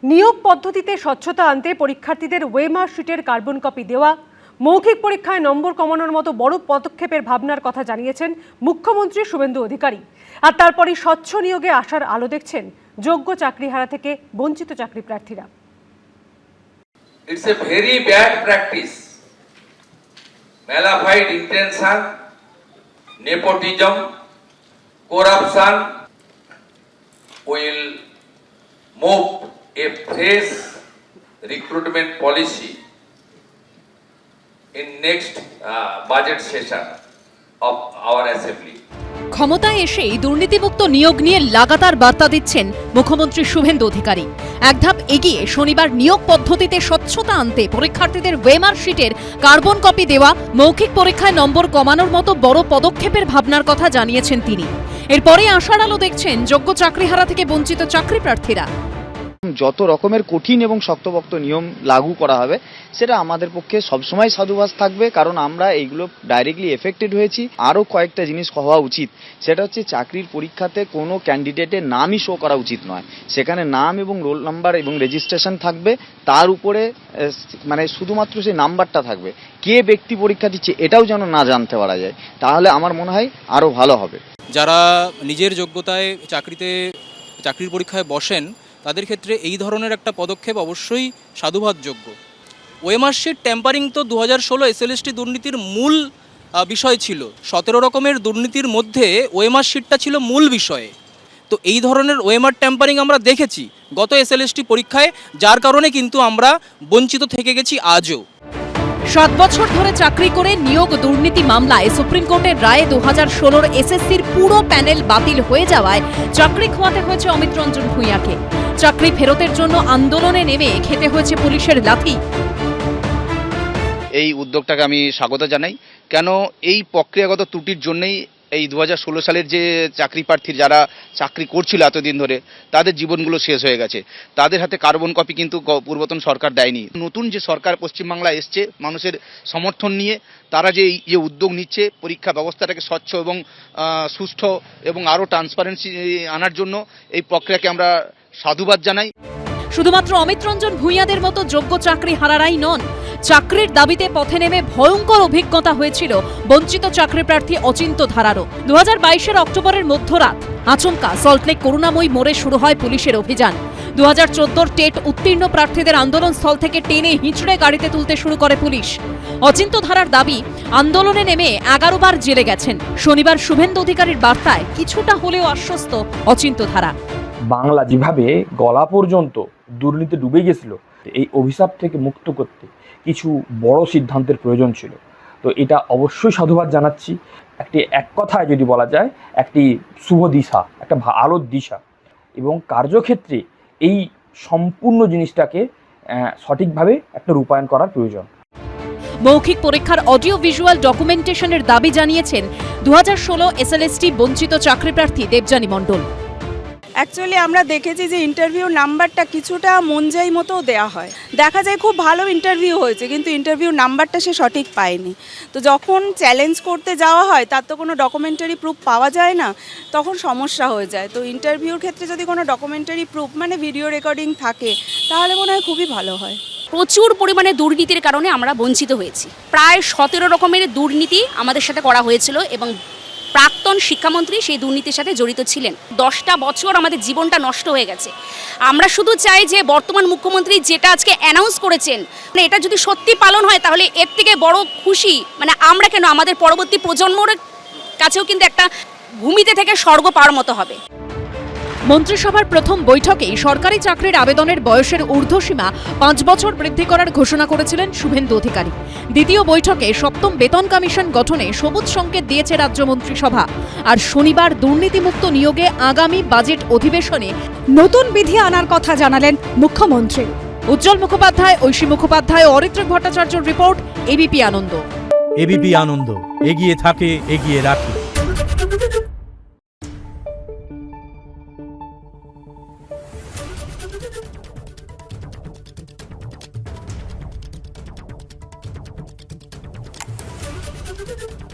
নিয়োগ পদ্ধতিতে স্বচ্ছতা আনতে পরীক্ষার্থীদের ওয়েমার শিটের কার্বন কপি দেওয়া, মৌখিক পরীক্ষায় নম্বর কমানোর মতো বড় পদক্ষেপের ভাবনার কথা জানিয়েছেন মুখ্যমন্ত্রী শুভেন্দু অধিকারী। আর তারপরই স্বচ্ছ নিয়োগে আসার আলো দেখছেন যোগ্য চাকরিহারা থেকে বঞ্চিত চাকরি প্রার্থীরা। It's a very bad practice. Malified intention, nepotism, corruption will move a fresh recruitment policy in next budget session of our assembly. ক্ষমতায় এসেই দুর্নীতিমুক্ত নিয়োগ নিয়ে লাগাতার বার্তা দিচ্ছেন মুখ্যমন্ত্রী শুভেন্দু অধিকারী। এক ধাপ এগিয়ে শনিবার নিয়োগ পদ্ধতিতে স্বচ্ছতা আনতে পরীক্ষার্থীদের ওয়েমার শিটের কার্বন কপি দেওয়া, মৌখিক পরীক্ষায় নম্বর কমানোর মতো বড় পদক্ষেপের ভাবনার কথা জানিয়েছেন তিনি। এরপরে আশার আলো দেখছেন যোগ্য চাকরিহারা থেকে বঞ্চিত চাকরি প্রার্থীরা। যত রকমের কঠিন এবং শক্তপোক্ত নিয়ম লাগু করা হবে সেটা আমাদের পক্ষে সবসময় সাধুবাদ থাকবে, কারণ আমরা এইগুলো ডাইরেক্টলি এফেক্টেড হয়েছি। আরও কয়েকটা জিনিস হওয়া উচিত, সেটা হচ্ছে চাকরির পরীক্ষাতে কোনো ক্যান্ডিডেটের নামই শো করা উচিত নয়। সেখানে নাম এবং রোল নাম্বার এবং রেজিস্ট্রেশন থাকবে, তার উপরে মানে শুধুমাত্র সেই নাম্বারটা থাকবে। কে ব্যক্তি পরীক্ষা দিচ্ছে এটাও যেন না জানতে পারা যায়, তাহলে আমার মনে হয় আরও ভালো হবে। যারা নিজের যোগ্যতায় চাকরির পরীক্ষায় বসেন তাদের ক্ষেত্রে এই ধরনের একটা পদক্ষেপ অবশ্যই সাধুবাদযোগ্য। ওয়েমার শিট ট্যাম্পারিং তো 2016 এসএলএসটি দুর্নীতির মূল বিষয় ছিল। 17 রকমের দুর্নীতির মধ্যে ওয়েমার শিটটা ছিল মূল বিষয়ে। তো এই ধরনের ওয়েমার ট্যাম্পারিং আমরা দেখেছি গত এসএলএসটি পরীক্ষায়, যার কারণে কিন্তু আমরা বঞ্চিত থেকে গেছি আজও। 7 বছর ধরে চাকরি করে নিয়োগ দুর্নীতি মামলায় সুপ্রিম কোর্টের রায়ে 2016 এসএসসির পুরো প্যানেল বাতিল হয়ে যাওয়ায় চাকরি খোয়াতে হয়েছে অমিত রঞ্জন ভূঁইয়াকে। চাকরি ফেরতের জন্য আন্দোলনে নেমে খেতে হয়েছে পুলিশের লাথি। এই উদ্যোগটাকে আমি স্বাগত জানাই, কেন এই প্রক্রিয়াগত ত্রুটির জন্যই এই 2016 সালের যে চাকরি প্রার্থী যারা চাকরি করছিল এতদিন ধরে তাদের জীবনগুলো শেষ হয়ে গেছে। তাদের হাতে কার্বন কপি কিন্তু পূর্বতন সরকার দেয়নি। নতুন যে সরকার পশ্চিমবাংলা এসছে মানুষের সমর্থন নিয়ে, তারা যে এই উদ্যোগ নিচ্ছে পরীক্ষা ব্যবস্থাটাকে স্বচ্ছ এবং সুষ্ঠু এবং আরও ট্রান্সপারেন্সি আনার জন্য, এই প্রক্রিয়াকে আমরা সাধুবাদ জানাই। শুধুমাত্র অমিত রঞ্জন ভূঁইয়াদের মতো যোগ্য চাকরি হারারাই নন, চাকরির দাবিতে পথে নেমে ভয়ঙ্কর অভিজ্ঞতা হয়েছিল বঞ্চিত চাকরি প্রার্থী অচিন্ত ধারারও। 2022-এর অক্টোবরের মধ্যরাত আচমকা সল্টলেক করুণাময়ী মোড়ে শুরু হয় পুলিশের অভিযান। 2014 টেট উত্তীর্ণ প্রার্থীদের আন্দোলনস্থল থেকে টেনে হিঁচড়ে গাড়িতে তুলতে শুরু করে পুলিশ। অচিন্ত ধারার দাবি, আন্দোলনে নেমে 11 বার জেলে গেছেন। শনিবার শুভেন্দু অধিকারীর বার্তায় কিছুটা হলেও আশ্বস্ত অচিন্ত ধারা। বাংলা যেভাবে গলা পর্যন্ত দুর্নীতি ডুবে গেছিল, এই অভিশাপ থেকে মুক্ত করতে কিছু বড় সিদ্ধান্তের প্রয়োজন ছিল। তো এটা অবশ্যই সাধুবাদ জানাচ্ছি। এক কথায় যদি বলা যায়, একটি শুভ দিশা, একটা আলোর দিশা, এবং কার্যক্ষেত্রে এই সম্পূর্ণ জিনিসটাকে সঠিকভাবে একটা রূপায়ণ করার প্রয়োজন। মৌখিক পরীক্ষার অডিও ভিজুয়াল ডকুমেন্টেশনের দাবি জানিয়েছেন 2016 এসএলএসটি বঞ্চিত চাকরি প্রার্থী দেবযানী মণ্ডল। অ্যাকচুয়ালি আমরা দেখেছি যে ইন্টারভিউ নাম্বারটা কিছুটা মনজাই মতো দেওয়া হয়। দেখা যায় খুব ভালো ইন্টারভিউ হয়েছে, কিন্তু ইন্টারভিউ নাম্বারটা সে সঠিক পায়নি। তো যখন চ্যালেঞ্জ করতে যাওয়া হয় তার তো কোনো ডকুমেন্টারি প্রুফ পাওয়া যায় না, তখন সমস্যা হয়ে যায়। তো ইন্টারভিউর ক্ষেত্রে যদি কোনো ডকুমেন্টারি প্রুফ মানে ভিডিও রেকর্ডিং থাকে তাহলে মনে হয় খুবই ভালো হয়। প্রচুর পরিমাণে দুর্নীতির কারণে আমরা বঞ্চিত হয়েছি। প্রায় 17 রকমের দুর্নীতি আমাদের সাথে করা হয়েছিল এবং প্রাক্তন শিক্ষামন্ত্রী সেই দুর্নীতির সাথে জড়িত ছিলেন। 10টা বছর আমাদের জীবনটা নষ্ট হয়ে গেছে। আমরা শুধু চাই যে বর্তমান মুখ্যমন্ত্রী যেটা আজকে অ্যানাউন্স করেছেন, মানে এটা যদি সত্যি পালন হয় তাহলে এর থেকে বড় খুশি মানে আমরা কেন, আমাদের পরবর্তী প্রজন্মের কাছেও কিন্তু একটা ভূমিতে থেকে স্বর্গ পাওয়ার মতো হবে। মন্ত্রিসভার প্রথম বৈঠকেই সরকারি চাকরির আবেদনের বয়সের ঊর্ধ্বসীমা 5 বছর বৃদ্ধি করার ঘোষণা করেছিলেন শুভেন্দু অধিকারী। দ্বিতীয় বৈঠকে 7ম বেতন কমিশন গঠনে সবুজ সংকেত দিয়েছে রাজ্য মন্ত্রিসভা। আর শনিবার দুর্নীতিমুক্ত নিয়োগে আগামী বাজেট অধিবেশনে নতুন বিধি আনার কথা জানালেন মুখ্যমন্ত্রী। উজ্জ্বল মুখোপাধ্যায়, ঐশী মুখোপাধ্যায় ও অরিত্রিক ভট্টাচার্যর রিপোর্ট, এবিপি আনন্দ। এবিপি আনন্দ, এগিয়ে থাকে, এগিয়ে রাখে। Thank you.